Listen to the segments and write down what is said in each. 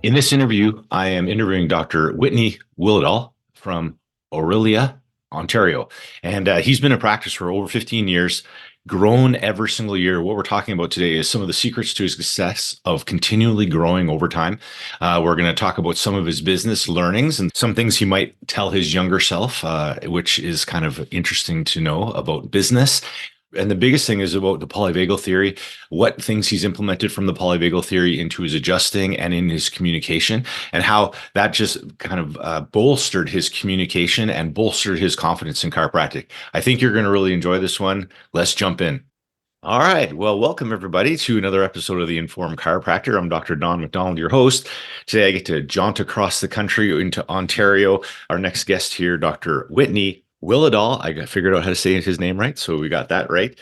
In this interview, I am interviewing Dr. Whitney Wihlidal from Orillia, Ontario. And he's been in practice for over 15 years, grown every single year. What we're talking about today is some of the secrets to his success of continually growing over time. We're going to talk about some of his business learnings and some things he might tell his younger self, which is kind of interesting to know about business. And the biggest thing is about the polyvagal theory, what things he's implemented from the polyvagal theory into his adjusting and in his communication, and how that just kind of bolstered his communication and bolstered his confidence in chiropractic. I think you're going to really enjoy this one. Let's jump in. All right. Well, welcome everybody to another episode of the Informed Chiropractor. I'm Dr. Don McDonald, your host. Today I get to jaunt across the country into Ontario. Our next guest here, Dr. Whitney Wihlidal. I figured out how to say his name right, so we got that right.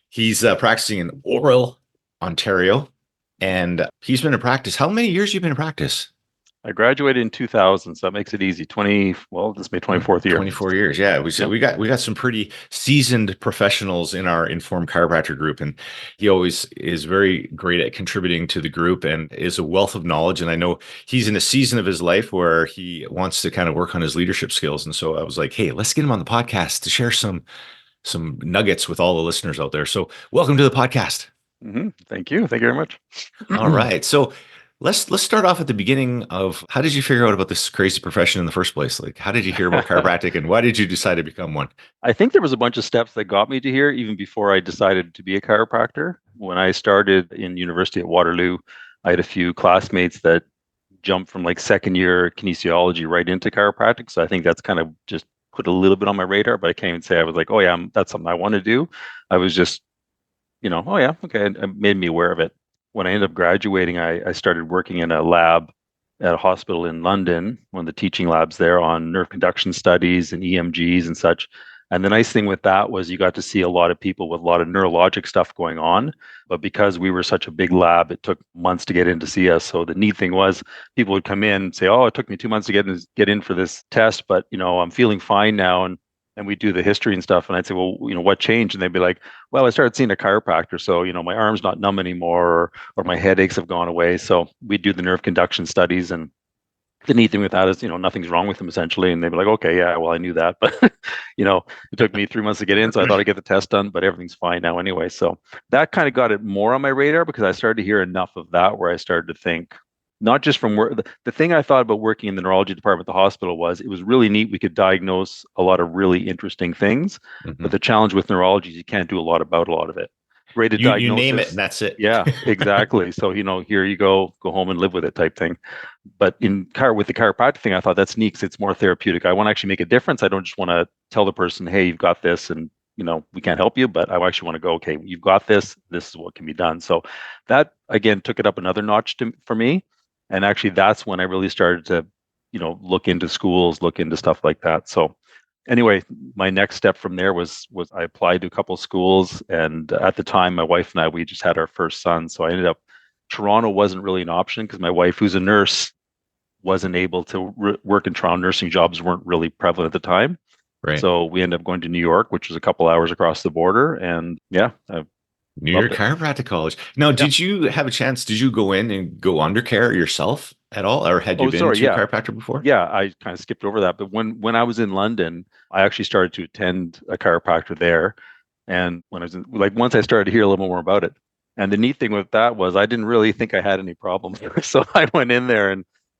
He's practicing in Orillia, Ontario, and he's been in practice. How many years have you been in practice? I graduated in 2000, so that makes it easy. This may 24th year. 24 years. Yeah. We got some pretty seasoned professionals in our Informed Chiropractor group. And he always is very great at contributing to the group and is a wealth of knowledge. And I know he's in a season of his life where he wants to kind of work on his leadership skills. And so I was like, hey, let's get him on the podcast to share some nuggets with all the listeners out there. So welcome to the podcast. Mm-hmm. Thank you. Thank you very much. All right. So let's start off at the beginning of how did you figure out about this crazy profession in the first place? Like, how did you hear about chiropractic and why did you decide to become one? I think there was a bunch of steps that got me to here even before I decided to be a chiropractor. When I started in university at Waterloo, I had a few classmates that jumped from like second year kinesiology right into chiropractic. So I think that's kind of just put a little bit on my radar, but I can't even say I was like, oh yeah, that's something I want to do. I was just, oh yeah, okay. It made me aware of it. When I ended up graduating, I started working in a lab at a hospital in London, one of the teaching labs there on nerve conduction studies and EMGs and such. And the nice thing with that was you got to see a lot of people with a lot of neurologic stuff going on. But because we were such a big lab, it took months to get in to see us. So the neat thing was people would come in and say, oh, it took me 2 months to get in for this test, but I'm feeling fine now. And we do the history and stuff. And I'd say, well, what changed? And they'd be like, well, I started seeing a chiropractor. So, my arm's not numb anymore or my headaches have gone away. So we do the nerve conduction studies. And the neat thing with that is, nothing's wrong with them essentially. And they'd be like, okay, yeah, well, I knew that. But, it took me 3 months to get in. So I thought I'd get the test done, but everything's fine now anyway. So that kind of got it more on my radar because I started to hear enough of that where I started to think, not just from work. The thing I thought about working in the neurology department at the hospital was it was really neat. We could diagnose a lot of really interesting things, but the challenge with neurology is you can't do a lot about a lot of it. Rated diagnosis. You name it and that's it. Yeah, exactly. So, here you go home and live with it type thing. But with the chiropractic thing, I thought that's neat because it's more therapeutic. I want to actually make a difference. I don't just want to tell the person, hey, you've got this and we can't help you, but I actually want to go, okay, you've got this. This is what can be done. So that, again, took it up another notch for me. And actually, that's when I really started to, look into schools, look into stuff like that. So anyway, my next step from there was I applied to a couple of schools. And at the time, my wife and I, we just had our first son. So I ended up, Toronto wasn't really an option because my wife, who's a nurse, wasn't able to work in Toronto. Nursing jobs weren't really prevalent at the time. Right. So we ended up going to New York, which was a couple hours across the border. And yeah, New York Chiropractic College. Now, did you have a chance? Did you go in and go undercare yourself at all, or had you been to a chiropractor before? Yeah, I kind of skipped over that. But when I was in London, I actually started to attend a chiropractor there. And when I was once I started to hear a little more about it, and the neat thing with that was I didn't really think I had any problems. So I went in there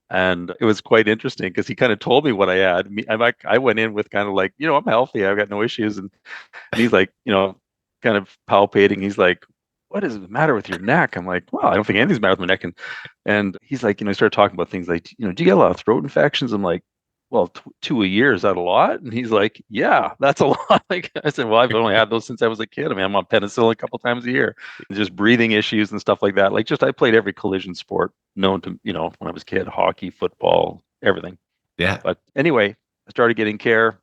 and it was quite interesting because he kind of told me what I had. I went in with kind of like, I'm healthy, I've got no issues, and he's like, kind of palpating. He's like, what is the matter with your neck? I'm like, well, I don't think anything's the matter with my neck. And he's like, he started talking about things like, do you get a lot of throat infections? I'm like, well, 2 a year, is that a lot? And he's like, yeah, that's a lot. Like I said, well, I've only had those since I was a kid. I mean, I'm on penicillin a couple times a year. Just breathing issues and stuff like that. Like I played every collision sport known to, when I was a kid, hockey, football, everything. Yeah. But anyway, I started getting care.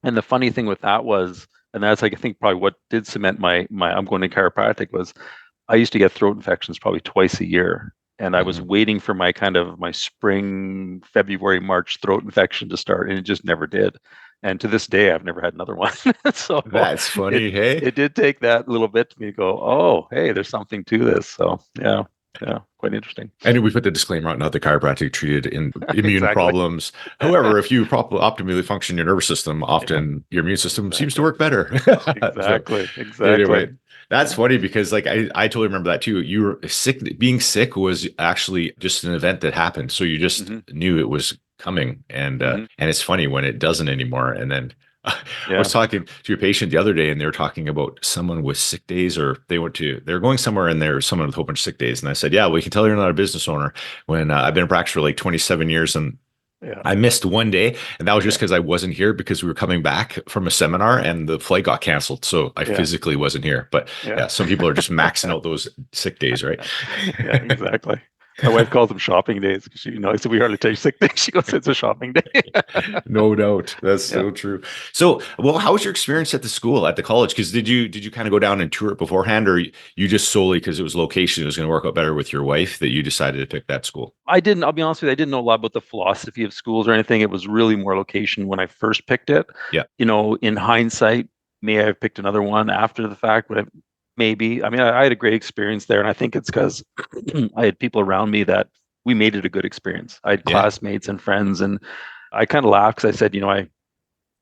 And the funny thing with that was, and that's I think probably what did cement my I'm going to chiropractic was I used to get throat infections probably twice a year. And I was waiting for my spring, February, March throat infection to start, and it just never did. And to this day, I've never had another one. So that's funny. Hey, it did take that little bit to me to go, oh, hey, there's something to this. So yeah. Yeah, quite interesting. And we put the disclaimer out now the chiropractic treated in immune Exactly. problems. However, if you properly optimally function your nervous system, Yeah, often your immune system seems to exactly. work better. So Exactly. anyway, Exactly. that's Yeah. funny because like I totally remember that too. You were sick. Being sick was actually just an event that happened. So you just Hmm. knew it was coming. Hmm. And it's funny when it doesn't anymore. And then I was Yeah. talking to a patient the other day and they were talking about someone with sick days or they're going somewhere and there's someone with a whole bunch of sick days. And I said, yeah, we can tell you're not a business owner when I've been in practice for like 27 years and Yeah. I missed one day, and that was just Yeah. because I wasn't here because we were coming back from a seminar and the flight got canceled. So I Yeah. physically wasn't here. But Yeah. yeah, some people are just maxing out those sick days, right? Yeah, exactly. My wife calls them shopping days because she, so we hardly take sick days. She goes, it's a shopping day. No doubt. That's Yeah. so true. So, well, how was your experience at the school, at the college? Because did you kind of go down and tour it beforehand, or you just solely because it was location, it was going to work out better with your wife that you decided to pick that school? I'll be honest with you, I didn't know a lot about the philosophy of schools or anything. It was really more location when I first picked it. Yeah. In hindsight, may I have picked another one after the fact, but maybe. I mean, I had a great experience there, and I think it's because I had people around me that we made it a good experience. I had Yeah. classmates and friends, and I kind of laughed because I said,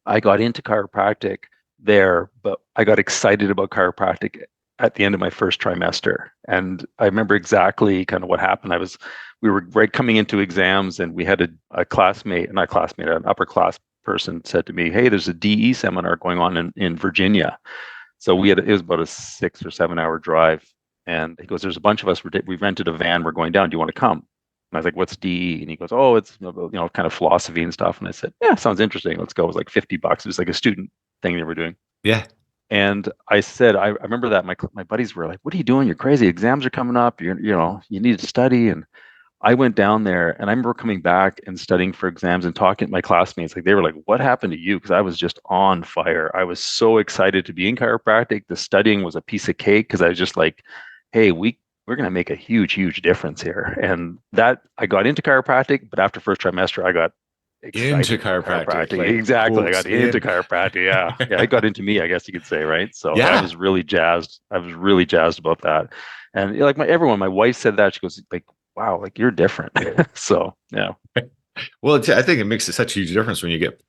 I got into chiropractic there, but I got excited about chiropractic at the end of my first trimester. And I remember exactly kind of what happened. We were right coming into exams, and we had a classmate, not classmate, an upper class person said to me, "Hey, there's a DE seminar going on in Virginia." So it was about a 6 or 7 hour drive. And he goes, "There's a bunch of us. We rented a van. We're going down. Do you want to come?" And I was like, "What's DE?" And he goes, "Oh, it's kind of philosophy and stuff." And I said, "Yeah, sounds interesting. Let's go." It was like $50. It was like a student thing they were doing. Yeah. And I said, I remember that my buddies were like, "What are you doing? You're crazy. Exams are coming up. You need to study." And I went down there, and I remember coming back and studying for exams and talking to my classmates. Like they were like, "What happened to you?" Because I was just on fire. I was so excited to be in chiropractic. The studying was a piece of cake because I was just like, "Hey, we're going to make a huge, huge difference here." And that I got into chiropractic, but after first trimester, I got Into excited about chiropractic, chiropractic. like Exactly. full I got into steam. chiropractic. Yeah. Yeah. It got into me, I guess you could say, right? So I Yeah. was really jazzed. I was really jazzed about that. And like my wife said that, she goes like, "Wow, like you're different." So yeah. Well, I think it makes such a huge difference when you get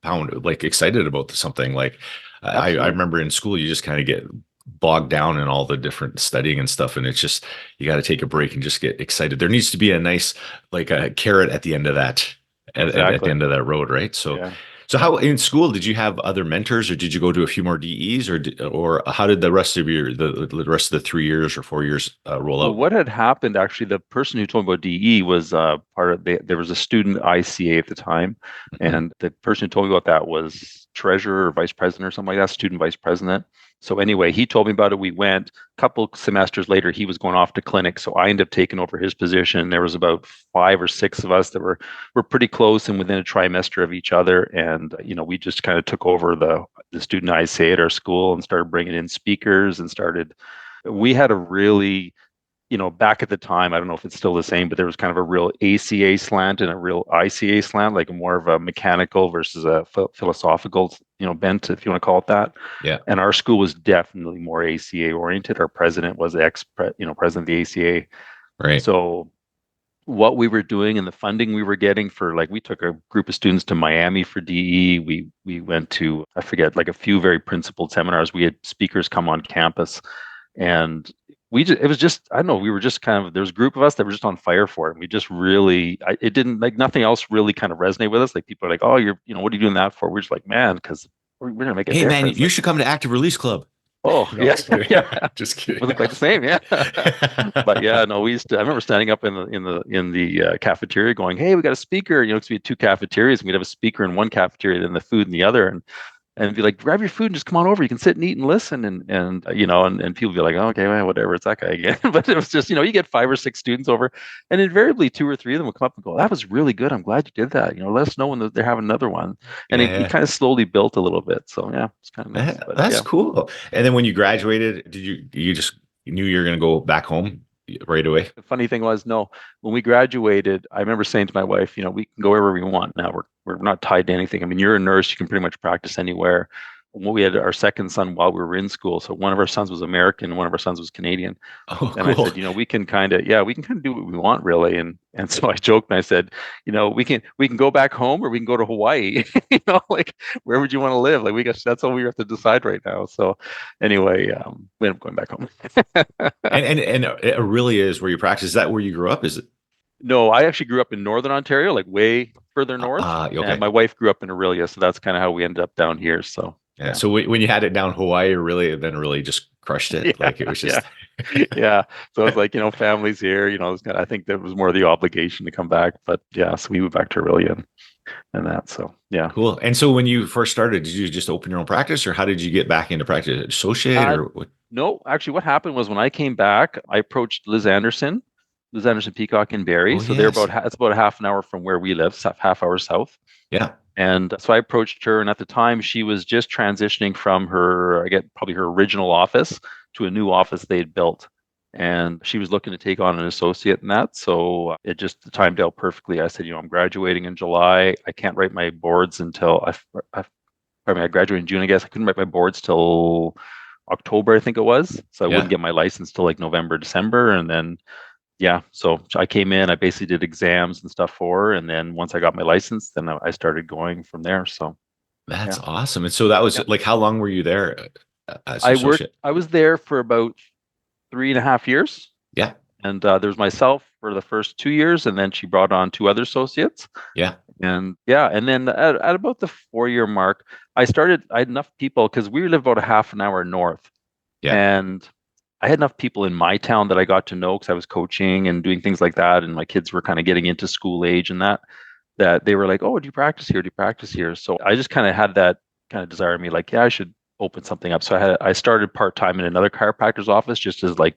like excited about something. Like I Absolutely. remember in school, you just kind of get bogged down in all the different studying and stuff, and it's just you got to take a break and just get excited. There needs to be a nice like a carrot at the end of that at the Exactly. end of that road, right? So. Yeah. So how in school did you have other mentors or did you go to a few more DEs or how did the rest of the rest of the 3 years or 4 years roll Well, out? what had happened actually, the person who told me about DE was part of there was a student ICA at the time, Mhm. and the person who told me about that was treasurer or vice president or something like that, student vice president. So anyway, he told me about it. We went a couple semesters later, he was going off to clinic, so I ended up taking over his position. There was about 5 or 6 of us that were pretty close and within a trimester of each other, and we just kind of took over the student ICA at our school and started bringing in speakers and started. We had a really back at the time, I don't know if it's still the same, but there was kind of a real ACA slant and a real ICA slant, like more of a mechanical versus a philosophical, bent, if you want to call it that. Yeah, And our school was definitely more ACA oriented. Our president was president of the ACA. right. So what we were doing and the funding we were getting for, like, we took a group of students to Miami for DE. We went to, I forget, like a few very principled seminars. We had speakers come on campus, and it was just, I don't know, we were just kind of, there's a group of us that were just on fire for it. And we just really, it didn't, like, nothing else really kind of resonate with us. Like, people are like, "Oh, what are you doing that for?" We're just like, "Man, because we're gonna make a Hey man, difference." you Like, should come to Active Release Club. oh No, yeah. just kidding. Yeah, Just we kidding. look like the same. Yeah. But yeah, no, we used to, I remember standing up in the cafeteria going, "Hey, we got a speaker," because we had two cafeterias, and we'd have a speaker in one cafeteria, then the food in the other. And be like, "Grab your food and just come on over. You can sit and eat and listen." And people be like, "Oh, okay, well, whatever, it's that guy again." But it was just, you get 5 or 6 students over, and invariably 2 or 3 of them will come up and go, "That was really good. I'm glad you did that. Let us know when they're having another one." And Yeah, it yeah. kind of slowly built a little bit. So yeah, it's kind of nice. But That's yeah, cool. And then when you graduated, did you just knew you were going to go back home right away? the funny thing was, no, when we graduated, I remember saying to my wife, "We can go wherever we want now. We're not tied to anything. I mean, you're a nurse. You can pretty much practice anywhere." we had our second son while we were in school. So one of our sons was American, and one of our sons was Canadian. Oh, And I cool. said, we can kind of, yeah, we can kind of do what we want, really. And so I joked and I said, we can go back home or we can go to Hawaii. Like where would you want to live? Like that's all we have to decide right now. So anyway, we ended up going back home. And it really is where you practice. Is that where you grew up? Is it? No, I actually grew up in Northern Ontario, like way further north, and Okay. my wife grew up in Orillia, so that's kind of how we ended up down here. So Yeah. yeah, So when you had it down Hawaii, really just crushed it. yeah, Like it was yeah, just yeah. So it's like families here. I think there was more the obligation to come back, but yeah, so we moved back to Orillia and that. So yeah. cool. And so when you first started, did you just open your own practice or how did you get back into practice? Associate Uh, or what? no, actually, what happened was when I came back, I approached Liz Anderson Peacock in Barrie. Oh, So they're yes. it's about a half an hour from where we live, half hour south. Yeah. And so I approached her, and at the time she was just transitioning from her, I get probably her original office to a new office they had built. And she was looking to take on an associate in that. So it just timed out perfectly. I said, I'm graduating in July. I can't write my boards until I graduated in June, I guess. I couldn't write my boards till October, I think it was. So I wouldn't Yeah. get my license till like November, December. And then yeah, so I came in, I basically did exams and stuff for her, and then once I got my license, then I started going from there. So That's yeah, awesome. And so that was yeah. like, how long were you there as an associate? I was there for about 3.5 years, Yeah. and there was myself for the first 2 years, and then she brought on two other associates, Yeah. and yeah, and then at about the 4 year mark, I had enough people because we live about a half an hour north, Yeah. and I had enough people in my town that I got to know because I was coaching and doing things like that, and my kids were kind of getting into school age and that they were like, "Oh, do you practice here? Do you practice here?" So I just kind of had that kind of desire in me, like, yeah, I should open something up. So I started part time in another chiropractor's office, just as like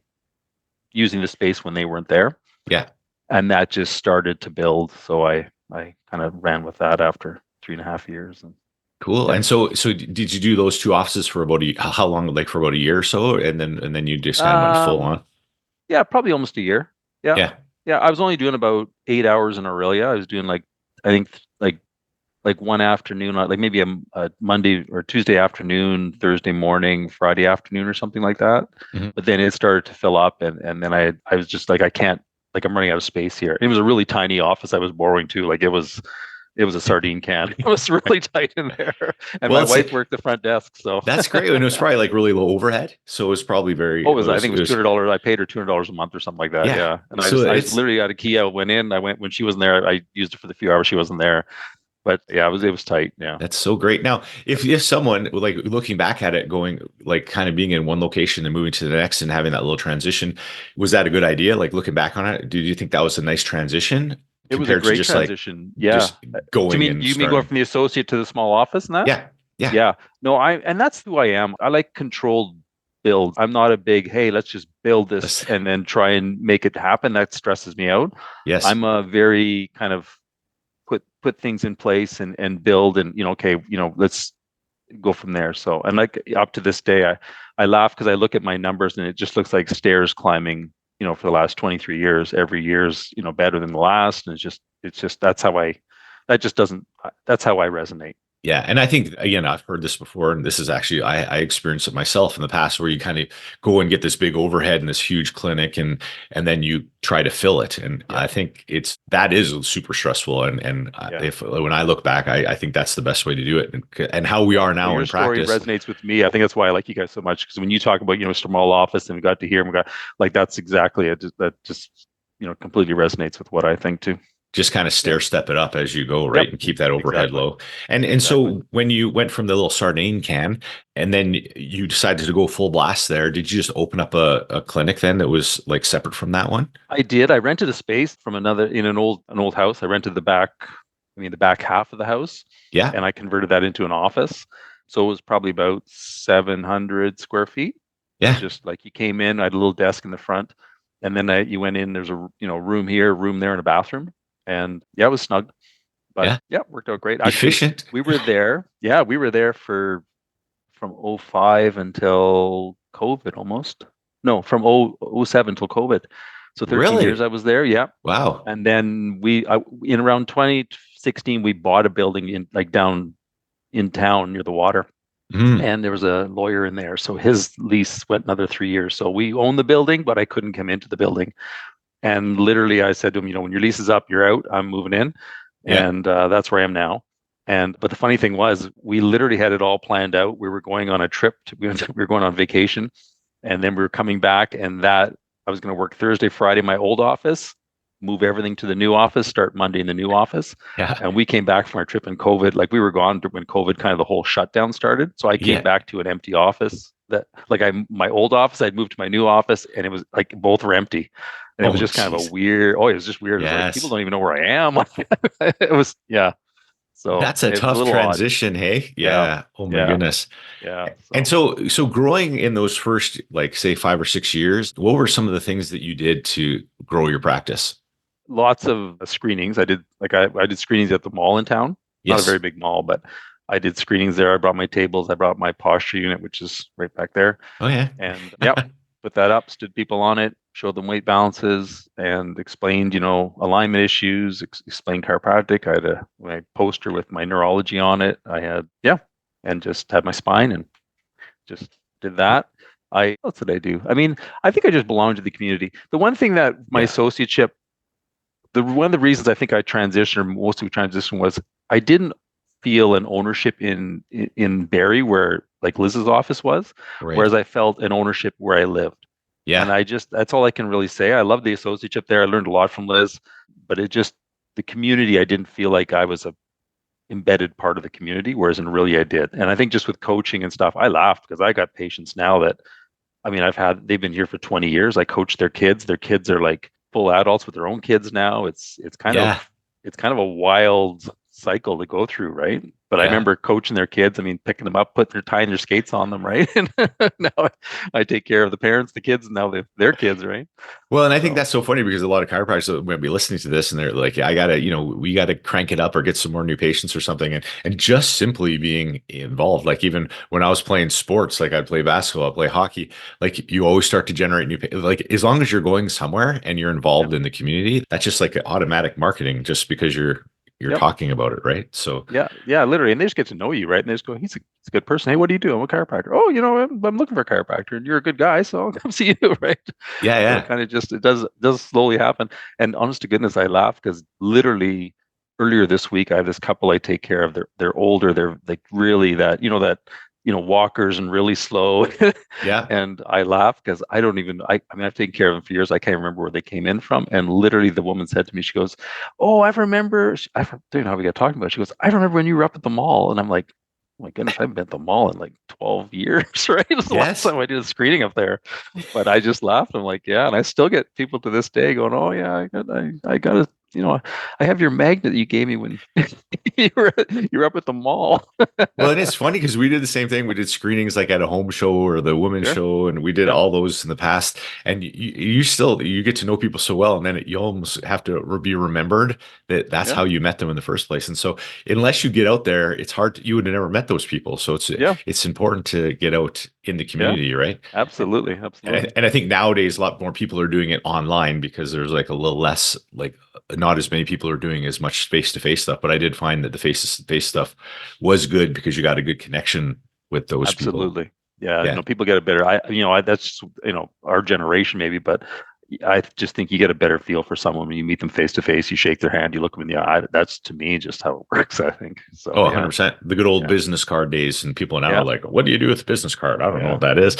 using the space when they weren't there, Yeah. and that just started to build. So I kind of ran with that after 3.5 years, and Cool. yeah. And so did you do those two offices for about how long, like for about a year or so? And then you just kind of went full Um, on? yeah, probably almost a year. Yeah, Yeah. yeah. I was only doing about 8 hours in Aurelia. I was doing like I think like one afternoon, like maybe a Monday or Tuesday afternoon, Thursday morning, Friday afternoon, or something like that. Mhm. But then it started to fill up, and then I was just like, I can't, like I'm running out of space here. It was a really tiny office I was borrowing too. Like it was a sardine can. It was really tight in there, and Well, my it's wife worked the front desk, so. that's great. And it was probably like really low overhead. So it was probably Oh, very, I think it it was was, $200. I paid her $200 a month or something like that. yeah. Yeah, and So I just it's, literally got a key. I went in. I went when she wasn't there. I used it for the few hours she wasn't there. But yeah, it was tight. Yeah. that's so great. Now, if someone like looking back at it, going like kind of being in one location and moving to the next and having that little transition, was that a good idea? Like looking back on it, do you think that was a nice transition It was a compared to great just like transition. Yeah. just Do going and you mean going starting? from the associate to the small office and that? Yeah. Yeah. Yeah. No, and that's who I am. I like controlled build. I'm not a big, hey, let's just build this That's- and then try and make it happen. That stresses me out. yes. I'm a very kind of put things in place and build and okay, let's go from there. So, and like up to this day, I laugh because I look at my numbers and it just looks like stairs climbing, for the last 23 years. Every year's, better than the last. And it's just, that just doesn't, that's how I resonate. Yeah, and I think again, I've heard this before, and this is actually I experienced it myself in the past, where you kind of go and get this big overhead and this huge clinic, and then you try to fill it, and Yeah. I think that is super stressful, and Yeah. if when I look back, I think that's the best way to do it, and how we Yeah. are Well, now your in story practice. resonates with me. I think that's why I like you guys so much because when you talk about, small office and we got to hear and we got like, that's exactly it. That just, completely resonates with what I think too. Just kind of Yeah. stair step it up as you go, right? Yep. And keep that overhead Exactly. low. And Exactly. so when you went from the little sardine can and then you decided to go full blast there, did you just open up a clinic then that was like separate from that one? I did. I rented a space from in an old house. I rented the back half of the house, Yeah. and I converted that into an office. So it was probably about 700 square feet. It was Yeah. just like you came in, I had a little desk in the front, and then you went in. There's a room here, room there, and a bathroom, and yeah, it was snug. But Yeah. yeah, worked out great. Actually, Efficient. we were there. Yeah, we were there from '05 until COVID almost. No, from '07 till COVID. So 13 years Really? I was there. Yeah. Wow. And then in around 2016, we bought a building in like down in town near the water. Mm. and there was a lawyer in there. So his lease went another 3 years. So we own the building, but I couldn't come into the building. And literally, I said to him, when your lease is up, you're out. I'm moving in, Yeah. and that's where I am now. But the funny thing was, we literally had it all planned out. We were going on a trip. We were going on vacation, and then we were coming back, and that I was going to work Thursday, Friday in my old office, move everything to the new office, start Monday in the new office. Yeah. And we came back from our trip in COVID. Like we were gone when COVID kind of the whole shutdown started. So I came Yeah. back to an empty office that like my old office, I'd moved to my new office and it was like both were empty. And it was Oh, just kind of a geez. weird, oh, it was just weird. It was like people Yes. don't even know where I am. Like it was, yeah. So That's a it was a tough little odd. transition, hey? Yeah. Yeah. Oh my Yeah. goodness. Yeah. And So so growing in those first, like say 5 or 6 years, what were some of the things that you did to grow your practice? lots of screenings. I did screenings at the mall in town. Not a very Yes. big mall, but I did screenings there. I brought my tables. I brought my posture unit, which is right back there. Oh yeah. And yep, put that up, stood people on it, showed them weight balances, and explained, alignment issues, explained chiropractic. I had my poster with my neurology on it. I had, yeah, and just had my spine and just did that. What did I do? I mean, I think I just belonged to the community. The one thing that my Yeah. associateship, one of the reasons I think I transitioned, or mostly transitioned, was I didn't feel an ownership in Barrie where like Liz's office was, Right. whereas I felt an ownership where I lived. And Yeah. that's all I can really say. I love the associateship there. I learned a lot from Liz, but the community, I didn't feel like I was a embedded part of the community, whereas in really I did. And I think just with coaching and stuff, I laughed because I got patients now that, I mean, they've been here for 20 years. I coach their kids. Their kids are like full adults with their own kids now. Yeah. It's kind of a wild cycle to go through, right? But I Yeah. remember coaching their kids. I mean, picking them up, tying their skates on them, right? And now I take care of the parents, the kids, and now their kids, right? Well, and I think So that's so funny because a lot of chiropractors will be listening to this and they're like, I gotta, we gotta crank it up or get some more new patients or something. And just simply being involved, like even when I was playing sports, like I'd play basketball, I'd play hockey, like you always start to generate like as long as you're going somewhere and you're yeah, involved in the community, that's just like automatic marketing just because you're yep. talking about it, right? So Yeah, yeah, literally, and they just get to know you, right? And they just go, he's a good person. Hey, what do you do? I'm a chiropractor. Oh, I'm looking for a chiropractor, and you're a good guy, so I'll come see you, right? yeah, So it yeah. kind of just it does slowly happen. And honest to goodness, I laugh because literally earlier this week, I have this couple I take care of. They're older. They're like really walkers and really slow. Yeah. And I laugh because I mean I've taken care of them for years. I can't remember where they came in from. And literally the woman said to me, she goes, "Oh, I remember." I don't know how we got talking about it. She goes, "I remember when you were up at the mall." And I'm like, "Oh my goodness, I haven't been at the mall in like 12 years, right?" It was the last Yes. time I did a screening up there. But I just laughed. I'm like, yeah. And I still get people to this day going, "Oh yeah, I got a, I have your magnet that you gave me when you were up at the mall." Well, it is funny because we did the same thing. We did screenings like at a home show or the women's Sure. show, and we did Yep. all those in the past. And you still you get to know people so well, and then you almost have to be remembered that that's Yeah. how you met them in the first place. And so, unless you get out there, it's hard. You would have never met those people. So Yeah. it's important to get out in the Yeah. community, right? Absolutely. And Absolutely. and I think nowadays a lot more people are doing it online because there's like a little less like not as many people are doing as much face to face stuff. But I did find that the face to face stuff was good because you got a good connection with those people. Absolutely. Yeah, Yeah. people get a better. That's just, our generation maybe, but I just think you get a better feel for someone when you meet them face to face. You shake their hand, you look them in the eye. That's to me just how it works. I think so. Oh, Yeah, 100%. The good old yeah, business card days, and people now are yeah, like, "What do you do with a business card? I don't know yeah. what that is."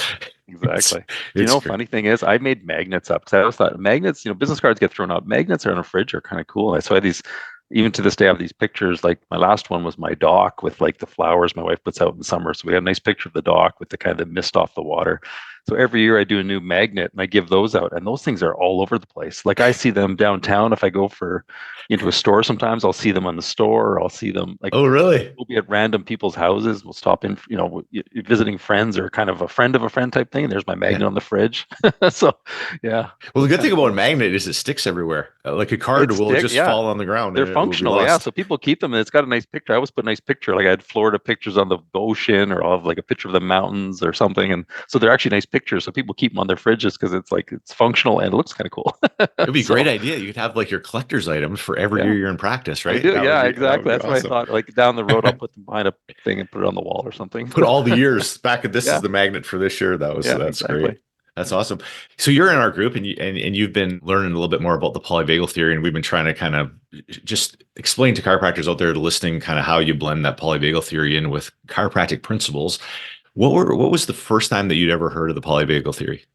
It's Exactly. Do you it's know? great. Funny thing is, I made magnets up because I always thought magnets. Business cards get thrown out. Magnets are in a fridge are kind of cool. So I have these. Even to this day, I have these pictures. Like my last one was my dock with like the flowers my wife puts out in summer. So we have a nice picture of the dock with the kind of mist off the water. So every year I do a new magnet and I give those out, and those things are all over the place. Like I see them downtown. If I go into a store, sometimes I'll see them on the store, or I'll see them like Oh, really? we'll be at random people's houses. We'll stop in, visiting friends or kind of a friend of a friend type thing. And there's my Yeah. magnet on the fridge. So, yeah, Well, so the it's good kind thing of about a cool. magnet is it sticks everywhere. Like a card It's will stick, just yeah. fall on the ground They're and it will be functional, yeah. lost. So people keep them, and it's got a nice picture. I always put a nice picture. Like I had Florida pictures on the ocean, or I'll have like a picture of the mountains or something. And so they're actually nice pictures, so people keep them on their fridges because it's like it's functional and it looks kind of cool. It'd be a great So idea. You could have like your collector's items for every year yeah, you're in practice, I right? do. Yeah, That would exactly. be That's what I awesome. thought. Like down the road, I'll put them behind a thing and put it on the wall or something. Put all the years back at this is Yeah, the magnet for this year. yeah, That's exactly. great. That's Yeah, awesome. So you're in our group and you've been learning a little bit more about the polyvagal theory, and we've been trying to kind of just explain to chiropractors out there listening kind of how you blend that polyvagal theory in with chiropractic principles. What was the first time that you'd ever heard of the polyvagal theory?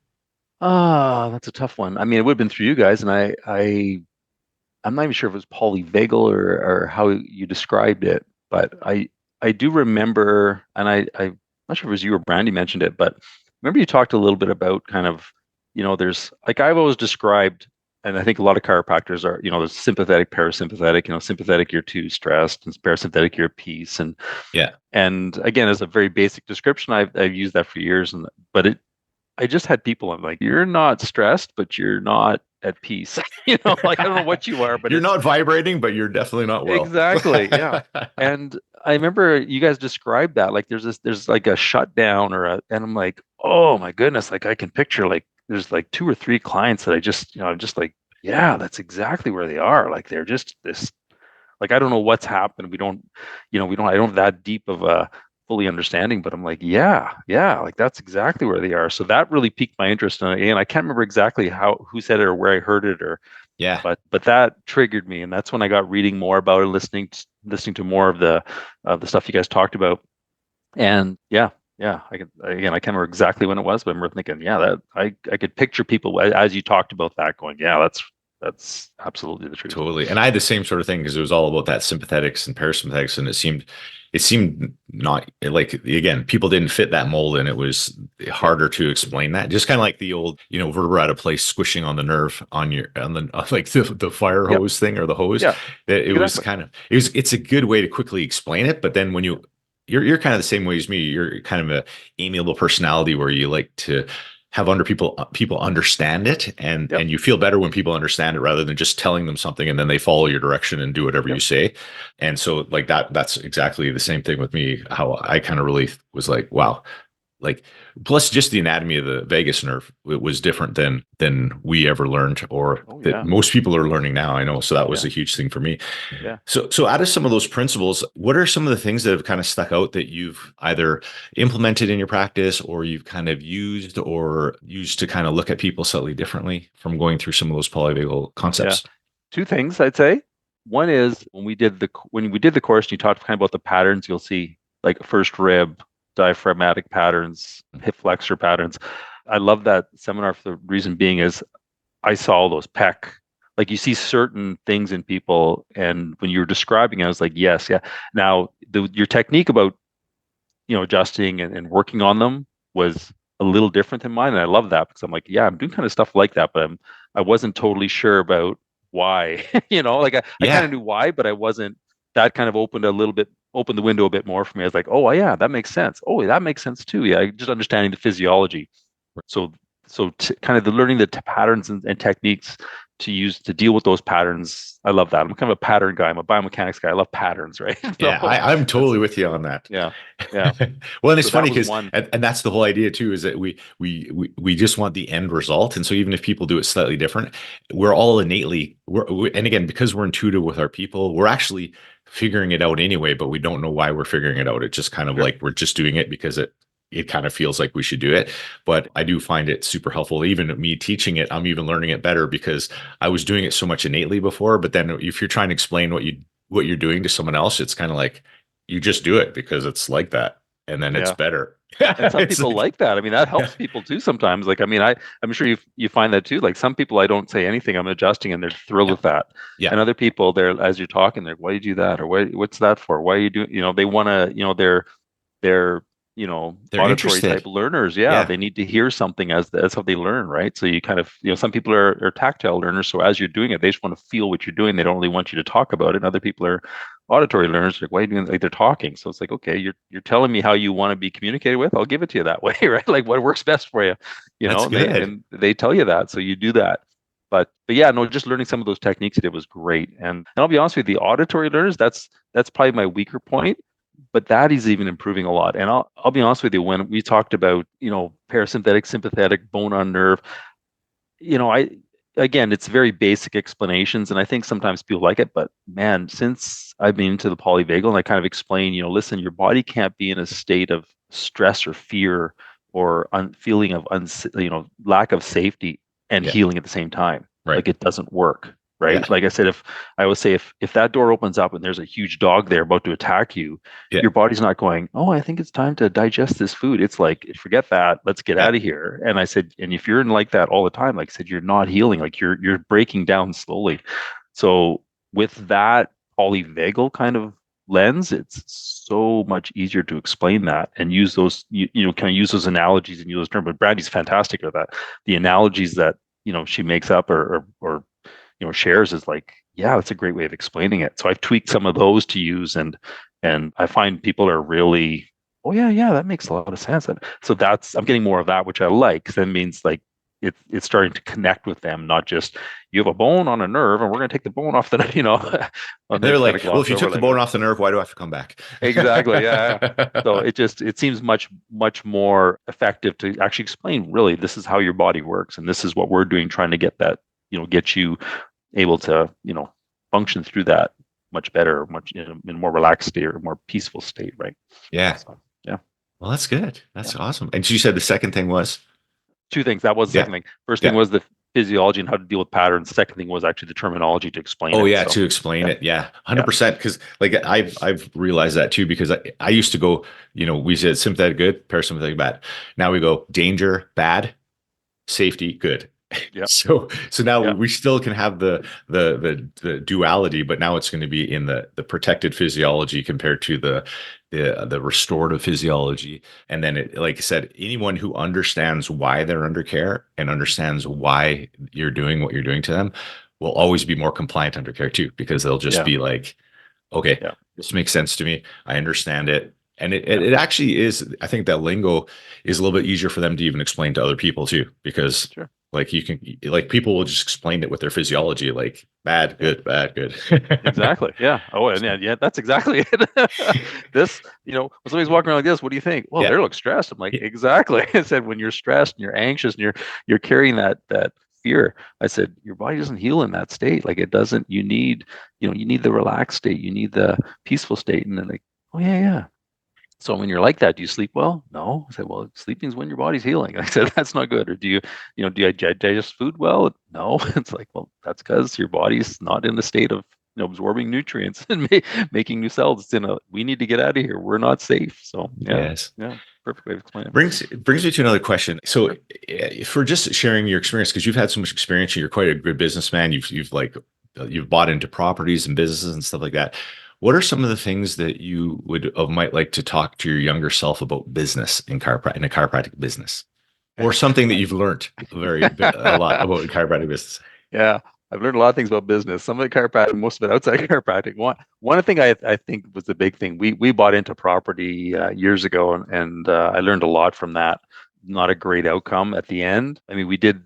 ah, that's a tough one. I mean, it would have been through you guys, and I'm not even sure if it was polyvagal or how you described it, but I do remember, and I'm not sure if it was you or Brandy mentioned it, but remember you talked a little bit about kind of, there's like I've always described, and I think a lot of chiropractors are, there's sympathetic, parasympathetic. Sympathetic you're too stressed, and parasympathetic you're at peace, Yeah. and again, as a very basic description, I've used that for years, and but I just had people, I'm like, you're not stressed, but you're not at peace. Like I don't know what you are, but You're it's not vibrating, but you're definitely not well. exactly, yeah. And I remember you guys described that like there's like a shutdown and I'm like, oh my goodness, like I can picture like there's like two or three clients that I just, I'm just like, yeah, that's exactly where they are. Like they're just this, like I don't know what's happened. I don't have that deep of a fully understanding, but I'm like, yeah, like that's exactly where they are. So that really piqued my interest. And again, I can't remember exactly who said it or where I heard it or Yeah, but that triggered me, and that's when I got reading more about it, listening to more of the stuff you guys talked about. And yeah, I can't remember exactly when it was, but I remember thinking, yeah, that I could picture people as you talked about that going, yeah, that's absolutely the truth. totally. And I had the same sort of thing because it was all about that sympathetics and parasympathetics, and it seemed not like again, people didn't fit that mold, and it was Yeah, harder to explain that. Just kind of like the old, vertebra out of place squishing on the nerve on the like the fire yep, hose thing or the hose. yeah, It was exactly. kind of it's a good way to quickly explain it, but then when you're kind of the same way as me. You're kind of a amiable personality where you like to have people understand it, and Yep, you feel better when people understand it rather than just telling them something and then they follow your direction and do whatever you yep, say. And so like that's exactly the same thing with me, how I kind of really was like, wow, like plus just the anatomy of the vagus nerve, it was different than we ever learned, or oh that yeah, most people are learning now, I know. So that was yeah, a huge thing for me. yeah. So out of some of those principles, what are some of the things that have kind of stuck out that you've either implemented in your practice or you've kind of used to kind of look at people slightly differently from going through some of those polyvagal Yeah. concepts? Two things I'd say. One is when we did the course, and you talked kind of about the patterns. You'll see like first rib, diaphragmatic patterns, hip flexor patterns. I love that seminar for the reason being is I saw all those pec. Like you see certain things in people, and when you were describing it, I was like, yes, yeah. Now your technique about adjusting and working on them was a little different than mine, and I love that because I'm like, yeah, I'm doing kind of stuff like that, but I wasn't totally sure about why. Like I kind Yeah. of knew why, but I wasn't. That kind of opened the window a bit more for me. I was like, oh yeah, that makes sense. Oh, that makes sense too. Yeah, just understanding the physiology. So kind of the learning the patterns and techniques to use to deal with those patterns. I love that. I'm kind of a pattern guy. I'm a biomechanics guy. I love patterns, right? Yeah, So I'm that's totally with you on that. yeah, yeah. Well, and it's So that funny was because, one. and that's the whole idea too, is that we just want the end result. And so even if people do it slightly different, we're all and again, because we're intuitive with our people, we're actually figuring it out anyway, but we don't know why we're figuring it out. It's just kind of Sure. like we're just doing it because it kind of feels like we should do it. But I do find it super helpful. Even me teaching it, I'm even learning it better because I was doing it so much innately before. But then if you're trying to explain what you're doing to someone else, it's kind of like you just do it because it's like that, and then it's Yeah. better. And some It's people like, like that. I mean, that yeah, helps people too sometimes. Like, I mean, I'm sure you find that too. Like some people I don't say anything, I'm adjusting and they're thrilled yeah, with that. yeah. And other people they're as you're talking, they're, why do you do that? Or what's that for? Why are you doing, they want to, they're They're auditory type interested. learners. Yeah, Yeah, they need to hear something as how they learn, right? So you kind of, some people are tactile learners, so as you're doing it they just want to feel what you're doing. They don't really want you to talk about it. And other people are auditory learners, like, why are you doing, like they're talking. So it's like, okay, you're telling me how you want to be communicated with, I'll give it to you that way. Right, like what works best for you, that's and they good. and they tell you that, so you do that. But yeah, no, just learning some of those techniques you did was great. And I'll be honest with you, the auditory learners, that's probably my weaker point. but that is even improving a lot. And I'll be honest with you, when we talked about, parasympathetic, sympathetic, bone on nerve, I again, it's very basic explanations, and I think sometimes people like it, but man, since I've been into the polyvagal and I kind of explain, listen, your body can't be in a state of stress or fear or feeling of lack of safety and Yeah. healing at the same time. Right. Like it doesn't work, right? Yeah. Like I said, if I always say if that door opens up and there's a huge dog there about to attack you, Yeah. your body's not going, oh, I think it's time to digest this food. It's like, forget that. Let's get Yeah. out of here. And I said, and if you're in like that all the time, like I said, you're not healing, like you're breaking down slowly. So with that polyvagal kind of lens, it's so much easier to explain that and use those, kind of use those analogies and use those terms. But Brandy's fantastic at that. The analogies that, she makes up or shares is like, yeah, that's a great way of explaining it. So I've tweaked some of those to use, and I find people are really, oh yeah, that makes a lot of sense. And so I'm getting more of that, which I like, because that means like it's starting to connect with them, not just you have a bone on a nerve and we're going to take the bone off the, and They're they've kind like, of well, if glossed you over took the like, bone off the nerve, why do I have to come back? exactly, yeah. So it seems much more effective to actually explain, really, this is how your body works, and this is what we're doing, trying to get that, get you able to, function through that much better, much in a more relaxed state or more peaceful state, right? Yeah. So yeah, Well, that's good. yeah. That's awesome. And you said the second thing was, Two things. That was the yeah, second thing. First thing yeah. was the physiology and how to deal with patterns. Second thing was actually the terminology to explain Oh it. yeah, So to explain yeah, it. Yeah, yeah, 100%. Because like I've realized that too, because I used to go, we said sympathetic good, parasympathetic bad. Now we go danger, bad, safety, good. yeah, So now yeah, we still can have the duality, but now it's going to be in the protected physiology compared to the restorative physiology. And then like I said, anyone who understands why they're under care and understands why you're doing what you're doing to them will always be more compliant under care too, because they'll just yeah, be like, okay, yeah, this makes sense to me. I understand it. And it, yeah. it actually is, I think that lingo is a little bit easier for them to even explain to other people too, because Sure. like like people will just explain it with their physiology, like bad, Yeah. good, bad, good. Exactly. Yeah. Oh, and yeah, that's exactly it. This, when somebody's walking around like this, what do you think? Well, Yeah. they look stressed. I'm like, exactly. I said, when you're stressed and you're anxious and you're carrying that fear, I said, your body doesn't heal in that state. Like it doesn't. You need the relaxed state. You need the peaceful state. And then like, oh yeah. So when you're like that, do you sleep well? No. I said, well, sleeping is when your body's healing. I said, that's not good. Or do you digest food well? No. It's like, well, that's because your body's not in the state of, absorbing nutrients and making new cells. We need to get out of here. We're not safe. So yeah, Yes. yeah, perfect way to explain it. Brings me to another question. So, Sure. for just sharing your experience, because you've had so much experience, and you're quite a good businessman. You've bought into properties and businesses and stuff like that. What are some of the things that you might like to talk to your younger self about business in a chiropractic business, or something that you've learned a lot about chiropractic business? Yeah, I've learned a lot of things about business. Some of it chiropractic, most of it outside chiropractic. One thing I think was the big thing. We bought into property years ago, and I learned a lot from that. Not a great outcome at the end. I mean, we did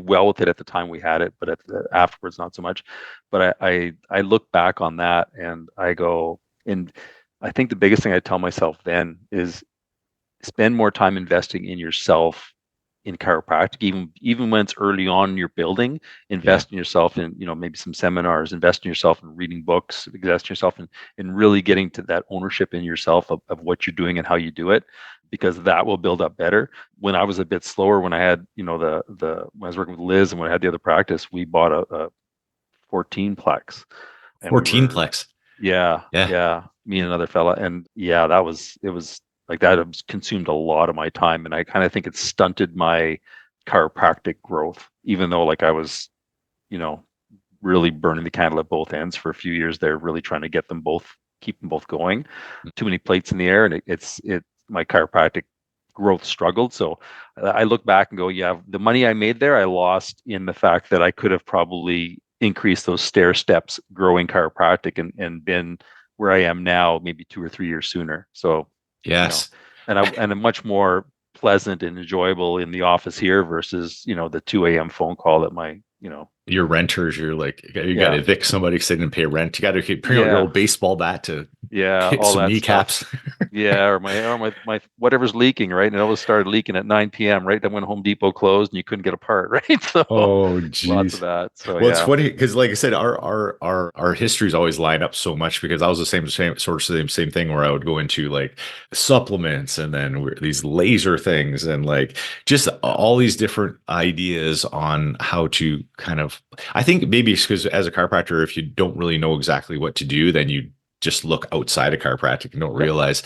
well with it at the time we had it, but afterwards not so much. But I look back on that and I go, and I think the biggest thing I tell myself then is spend more time investing in yourself in chiropractic, even when it's early on in your building. Yeah. Invest in yourself in, maybe some seminars, invest in yourself in reading books, invest in yourself in really getting to that ownership in yourself of what you're doing and how you do it, because that will build up better. When I was a bit slower, when I had, the when I was working with Liz and when I had the other practice, we bought a 14 plex, and we 14 were, plex. yeah, Yeah. yeah, me and another fella, and yeah, it was like that has consumed a lot of my time, and I kind of think it stunted my chiropractic growth, even though like I was, you know, really burning the candle at both ends for a few years there, really trying to keep them both going. Too many plates in the air, and it my chiropractic growth struggled. So I look back and go, yeah, the money I made there, I lost in the fact that I could have probably increased those stair steps growing chiropractic and been where I am now, maybe 2 or 3 years sooner. So, you know, Yes. and a much more pleasant and enjoyable in the office here versus, the 2 a.m. phone call at my, your renters, you're like, you got to Yeah. evict somebody because they didn't pay rent. You got to bring out your Yeah. old baseball bat to Yeah. hit All some that stuff. kneecaps. Yeah, or my whatever's leaking, right? And it always started leaking at 9 p.m., right? Then when Home Depot closed and you couldn't get a part, right? So Oh, lots of geez. that. So Well, it's yeah. funny because, like I said, our histories always line up so much because I was the same sort of same thing where I would go into like supplements and then these laser things and like just all these different ideas on how to kind of. I think maybe it's because as a chiropractor, if you don't really know exactly what to do, then you just look outside of chiropractic and don't Yep. realize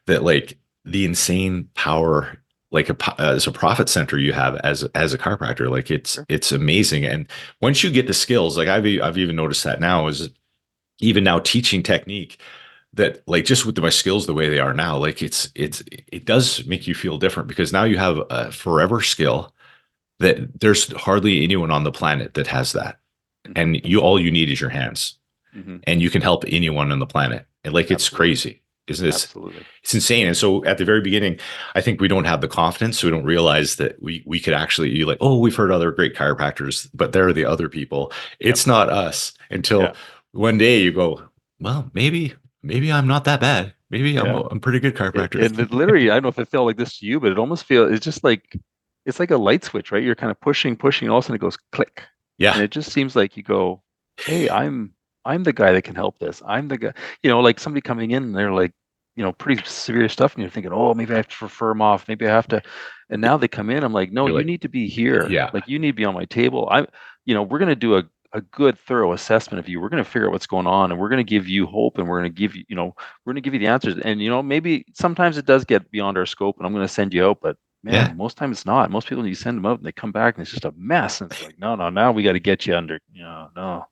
that like the insane power like as a profit center you have as a chiropractor like Sure. it's amazing and once you get the skills like I've even noticed that now is even now teaching technique that like just with my skills the way they are now like it does make you feel different because now you have a forever skill that there's hardly anyone on the planet that has that Hmm. and you all you need is your hands Hmm. and you can help anyone on the planet. And like it's Absolutely. crazy. Isn't this Absolutely. it's insane. And so at the very beginning, I think we don't have the confidence. So we don't realize that we could actually you like, oh, we've heard other great chiropractors, but they're the other people. Yep. It's not us Yeah. until one day you go, well, maybe I'm not that bad. Maybe I'm Yeah. I'm a pretty good chiropractor. And it literally, I don't know if it felt like this to you, but it almost feels it's just like it's like a light switch, right? You're kind of pushing, pushing, and all of a sudden it goes click. And Yeah. it just seems like you go, hey, I'm the guy that can help this. I'm the guy, like somebody coming in and they're like, pretty severe stuff, and you're thinking, oh, maybe I have to refer them off. Maybe I have to. And now they come in, I'm like, no, You're you like, need to be here. yeah, Like you need to be on my table. We're gonna do a good thorough assessment of you. We're going to figure out what's going on and we're going to give you hope and we're going to give you, we're going to give you the answers. And, maybe sometimes it does get beyond our scope and I'm going to send you out, but yeah. man, most times it's not. Most people, you send them out and they come back and it's just a mess. And it's like, no, no, now we got to get you under, no,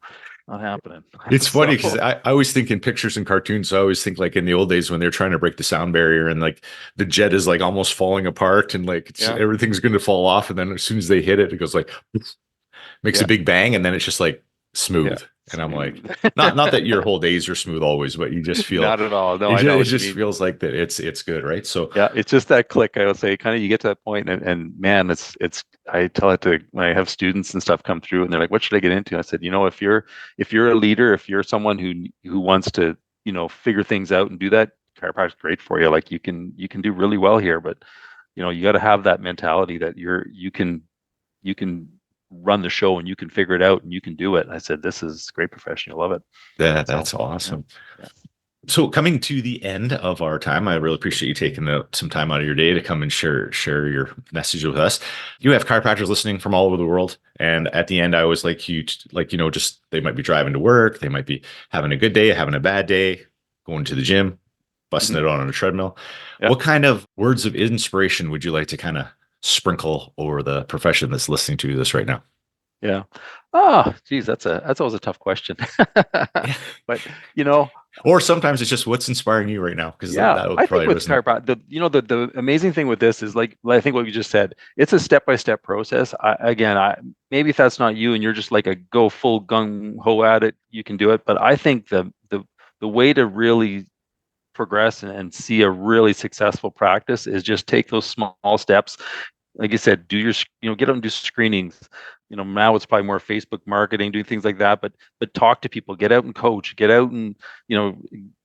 not happening. It's funny because So I always think in pictures and cartoons. So I always think like in the old days when they're trying to break the sound barrier and like the jet is like almost falling apart and like yeah, everything's going to fall off. And then as soon as they hit it, it goes like makes a yeah, big bang and then it's just like yeah. smooth. And I'm like, Smooth. not that your whole days are smooth always, but you just feel Not at all. No, I know it what you just mean. feels like that it's good, right? So Yeah, it's just that click. I would say, kind of, you get to that point, and man, it's. I tell it to when I have students and stuff come through, and they're like, "What should I get into?" I said, if you're a leader, if you're someone who wants to, figure things out and do that, chiropractic's great for you. Like you can do really well here, but you got to have that mentality that you can run the show and you can figure it out and you can do it. And I said, this is great profession. You'll love it. So that's yeah, awesome. yeah. So coming to the end of our time, I really appreciate you taking some time out of your day to come and share your message with us. You have chiropractors listening from all over the world, and at the end, I always like you to, like just they might be driving to work, they might be having a good day, having a bad day, going to the gym, busting Mhm. it on a treadmill. Yeah. What kind of words of inspiration would you like to kind of sprinkle over the profession that's listening to this right now? Yeah. Oh, geez, that's always a tough question. Yeah. But you know, Or sometimes it's just what's inspiring you right now, because yeah, that would I think probably with resonate. chiropractic, the amazing thing with this is like I think what you just said. It's a step-by-step process. I maybe if that's not you and you're just like a go full gung ho at it, you can do it. But I think the way to really progress and see a really successful practice is just take those small steps. Like you said, do your, get out and do screenings. Now it's probably more Facebook marketing, doing things like that, but talk to people, get out and coach, get out and, you know,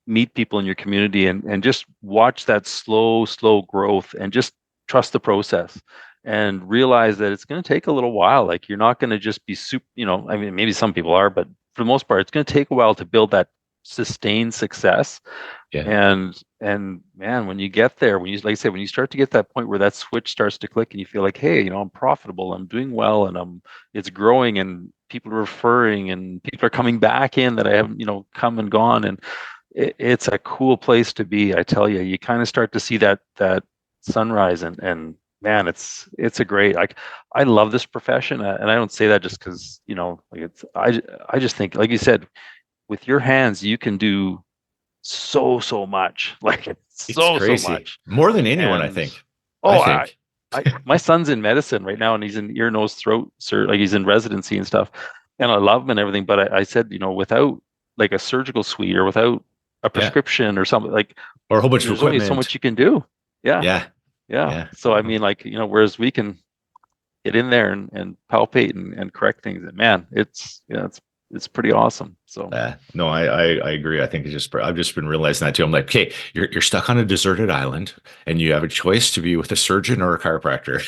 meet people in your community and just watch that slow growth and just trust the process and realize that it's going to take a little while. Like you're not going to just be super, I mean, maybe some people are, but for the most part, it's going to take a while to build that sustained success. Yeah. And man, when you get there, when you like I said, when you start to get that point where that switch starts to click and you feel like, hey, I'm profitable, I'm doing well, and it's growing, and people are referring, and people are coming back in that I haven't, come and gone, and it's a cool place to be. I tell you, you kind of start to see that sunrise, and man, it's a great. Like I love this profession, and I don't say that just because like I just think, like you said, with your hands, you can do so much, like It's so crazy. much. More than anyone, I And think. I oh, think. my son's in medicine right now, and he's in ear, nose, throat, sir, like he's in residency and stuff. And I love him and everything, but I said, without like a surgical suite or without a Yeah. prescription or something, like Or a whole bunch of there's only so equipment. much you can do. Yeah, Yeah. yeah. Yeah. So I mean, like whereas we can, get in there and palpate and correct things. And man, it's pretty awesome. So No, I agree. I think I've just been realizing that too. I'm like, okay, you're stuck on a deserted island and you have a choice to be with a surgeon or a chiropractor.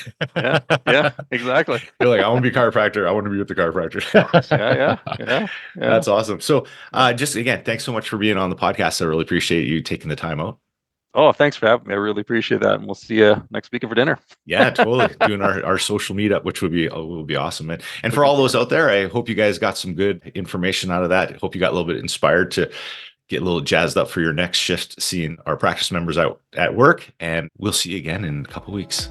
yeah, exactly. You're like, I want to be a chiropractor. I want to be with the chiropractor. Yeah. That's awesome. So just again, thanks so much for being on the podcast. I really appreciate you taking the time out. Oh, thanks for having me. I really appreciate that. And we'll see you next weekend for dinner. Yeah, totally. Doing our social meetup, which will be awesome. And for Looking all those forward out there, I hope you guys got some good information out of that. Hope you got a little bit inspired to get a little jazzed up for your next shift, seeing our practice members out at work. And we'll see you again in a couple weeks.